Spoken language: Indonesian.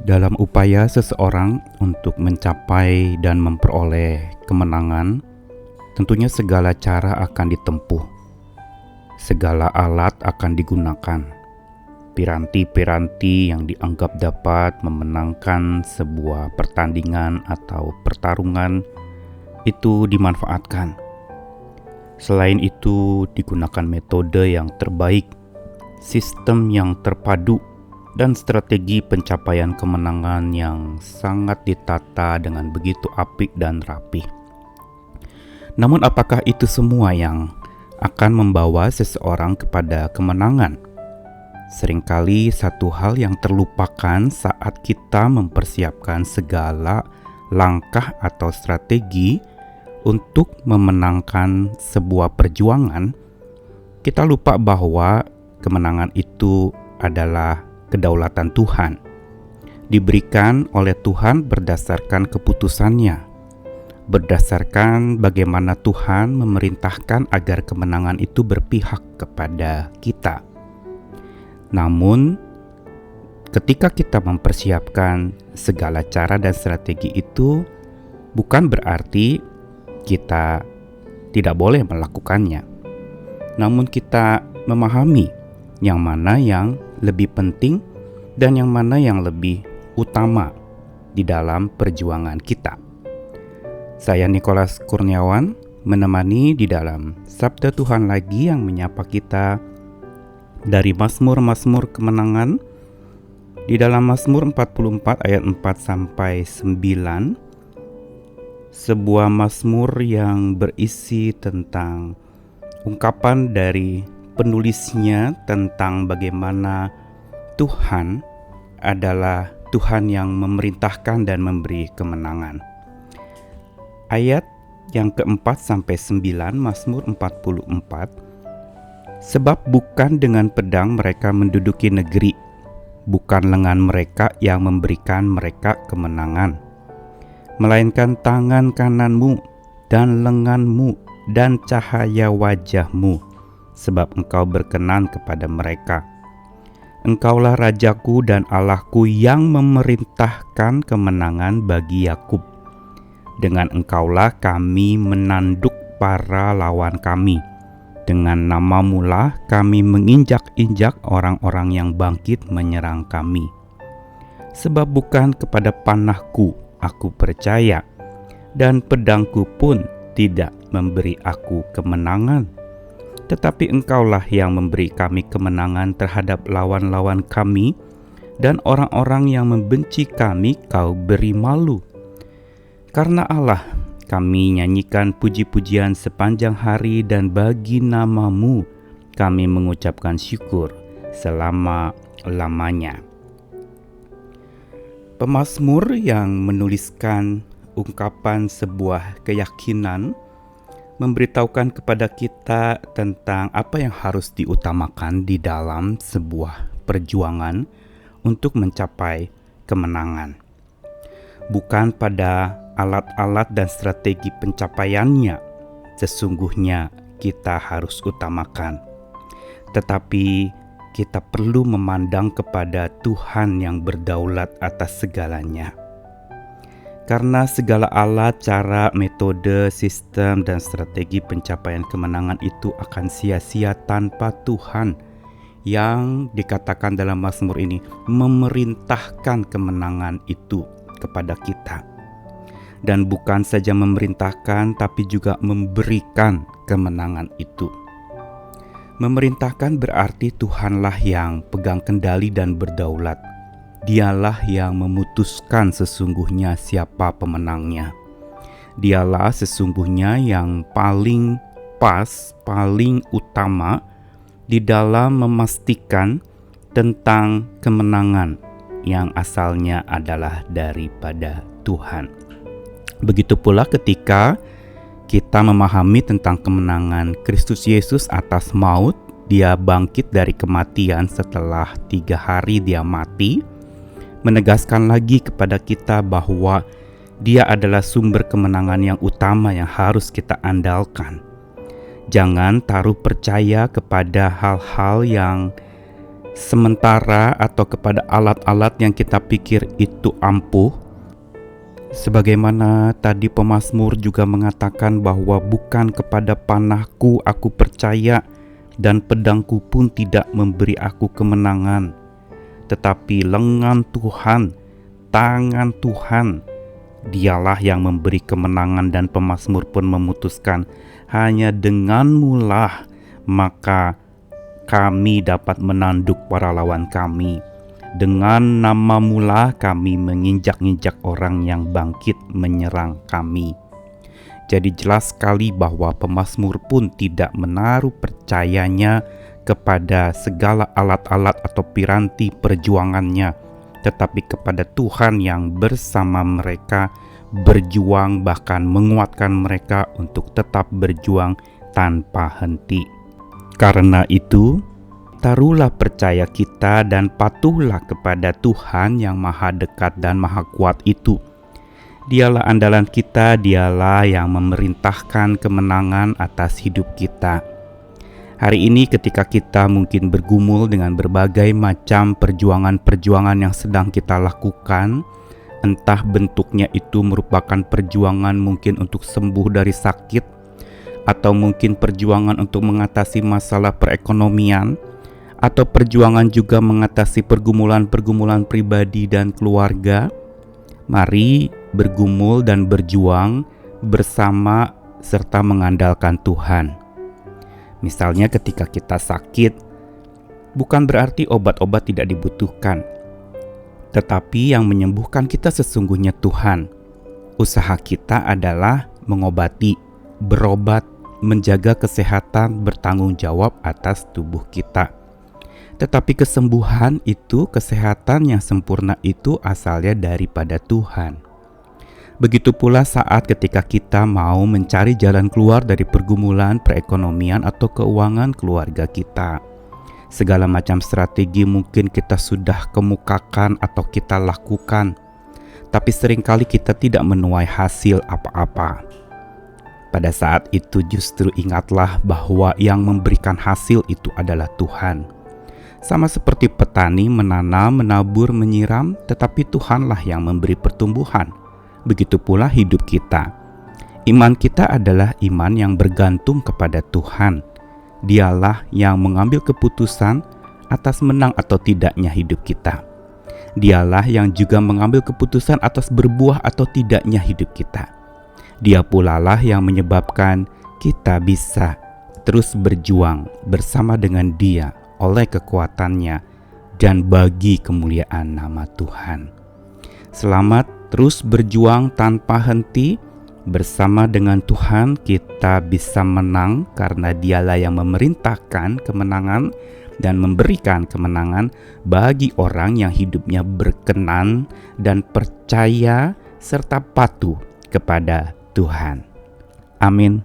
Dalam upaya seseorang untuk mencapai dan memperoleh kemenangan, tentunya segala cara akan ditempuh, segala alat akan digunakan. Piranti-piranti yang dianggap dapat memenangkan sebuah pertandingan atau pertarungan itu dimanfaatkan. Selain itu, digunakan metode yang terbaik, sistem yang terpadu, dan strategi pencapaian kemenangan yang sangat ditata dengan begitu apik dan rapih. Namun apakah itu semua yang akan membawa seseorang kepada kemenangan? Seringkali satu hal yang terlupakan saat kita mempersiapkan segala langkah atau strategi untuk memenangkan sebuah perjuangan, kita lupa bahwa kemenangan itu adalah kedaulatan Tuhan, diberikan oleh Tuhan berdasarkan keputusannya, berdasarkan bagaimana Tuhan memerintahkan agar kemenangan itu berpihak kepada kita. Namun, ketika kita mempersiapkan segala cara dan strategi itu, bukan berarti kita tidak boleh melakukannya. Namun kita memahami yang mana yang lebih penting dan yang mana yang lebih utama di dalam perjuangan kita. Saya Nicholas Kurniawan menemani di dalam Sabda Tuhan lagi yang menyapa kita dari Mazmur-Mazmur kemenangan di dalam Mazmur 44 ayat 4 sampai 9. Sebuah mazmur yang berisi tentang ungkapan dari penulisnya tentang bagaimana Tuhan adalah Tuhan yang memerintahkan dan memberi kemenangan. Ayat yang keempat sampai 9 Mazmur 44. Sebab bukan dengan pedang mereka menduduki negeri, bukan lengan mereka yang memberikan mereka kemenangan, melainkan tangan kananmu dan lenganmu dan cahaya wajahmu, sebab engkau berkenan kepada mereka. Engkaulah Rajaku dan Allahku yang memerintahkan kemenangan bagi Yakub. Dengan engkaulah kami menanduk para lawan kami. Dengan namamu lah kami menginjak-injak orang-orang yang bangkit menyerang kami. Sebab bukan kepada panahku aku percaya, dan pedangku pun tidak memberi aku kemenangan. Tetapi engkaulah yang memberi kami kemenangan terhadap lawan-lawan kami, dan orang-orang yang membenci kami kau beri malu. Karena Allah, kami nyanyikan puji-pujian sepanjang hari, dan bagi namamu kami mengucapkan syukur selama-lamanya. Pemazmur yang menuliskan ungkapan sebuah keyakinan memberitahukan kepada kita tentang apa yang harus diutamakan di dalam sebuah perjuangan untuk mencapai kemenangan. Bukan pada alat-alat dan strategi pencapaiannya sesungguhnya kita harus utamakan, tetapi kita perlu memandang kepada Tuhan yang berdaulat atas segalanya. Karena segala alat, cara, metode, sistem, dan strategi pencapaian kemenangan itu akan sia-sia tanpa Tuhan yang dikatakan dalam Mazmur ini memerintahkan kemenangan itu kepada kita. Dan bukan saja memerintahkan, tapi juga memberikan kemenangan itu. Memerintahkan berarti Tuhanlah yang pegang kendali dan berdaulat. Dialah yang memutuskan sesungguhnya siapa pemenangnya. Dialah sesungguhnya yang paling pas, paling utama di dalam memastikan tentang kemenangan yang asalnya adalah daripada Tuhan. Begitu pula ketika kita memahami tentang kemenangan Kristus Yesus atas maut. Dia bangkit dari kematian setelah 3 hari dia mati, menegaskan lagi kepada kita bahwa Dia adalah sumber kemenangan yang utama yang harus kita andalkan. Jangan taruh percaya kepada hal-hal yang sementara atau kepada alat-alat yang kita pikir itu ampuh. Sebagaimana tadi pemazmur juga mengatakan bahwa bukan kepada panahku aku percaya dan pedangku pun tidak memberi aku kemenangan, tetapi lengan Tuhan, tangan Tuhan, dialah yang memberi kemenangan. Dan pemazmur pun memutuskan, hanya denganmu lah maka kami dapat menanduk para lawan kami. Dengan namamu lah kami menginjak-injak orang yang bangkit menyerang kami. Jadi jelas sekali bahwa pemazmur pun tidak menaruh percayanya kepada segala alat-alat atau piranti perjuangannya, tetapi kepada Tuhan yang bersama mereka berjuang, bahkan menguatkan mereka untuk tetap berjuang tanpa henti. Karena itu, taruhlah percaya kita dan patuhlah kepada Tuhan yang maha dekat dan maha kuat itu. Dialah andalan kita, dialah yang memerintahkan kemenangan atas hidup kita. Hari ini ketika kita mungkin bergumul dengan berbagai macam perjuangan-perjuangan yang sedang kita lakukan, entah bentuknya itu merupakan perjuangan mungkin untuk sembuh dari sakit, atau mungkin perjuangan untuk mengatasi masalah perekonomian, atau perjuangan juga mengatasi pergumulan-pergumulan pribadi dan keluarga. Mari bergumul dan berjuang bersama serta mengandalkan Tuhan. Misalnya ketika kita sakit, bukan berarti obat-obat tidak dibutuhkan, tetapi yang menyembuhkan kita sesungguhnya Tuhan. Usaha kita adalah mengobati, berobat, menjaga kesehatan, bertanggung jawab atas tubuh kita. Tetapi kesembuhan itu, kesehatan yang sempurna itu asalnya daripada Tuhan. Begitu pula saat ketika kita mau mencari jalan keluar dari pergumulan perekonomian atau keuangan keluarga kita. Segala macam strategi mungkin kita sudah kemukakan atau kita lakukan, tapi seringkali kita tidak menuai hasil apa-apa. Pada saat itu justru ingatlah bahwa yang memberikan hasil itu adalah Tuhan. Sama seperti petani menanam, menabur, menyiram, tetapi Tuhanlah yang memberi pertumbuhan. Begitu pula hidup kita. Iman kita adalah iman yang bergantung kepada Tuhan. Dialah yang mengambil keputusan atas menang atau tidaknya hidup kita. Dialah yang juga mengambil keputusan atas berbuah atau tidaknya hidup kita. Dia pula lah yang menyebabkan kita bisa terus berjuang bersama dengan Dia oleh kekuatannya dan bagi kemuliaan nama Tuhan. Selamat terus berjuang tanpa henti. Bersama dengan Tuhan kita bisa menang karena Dialah yang memerintahkan kemenangan dan memberikan kemenangan bagi orang yang hidupnya berkenan dan percaya serta patuh kepada Tuhan. Amin.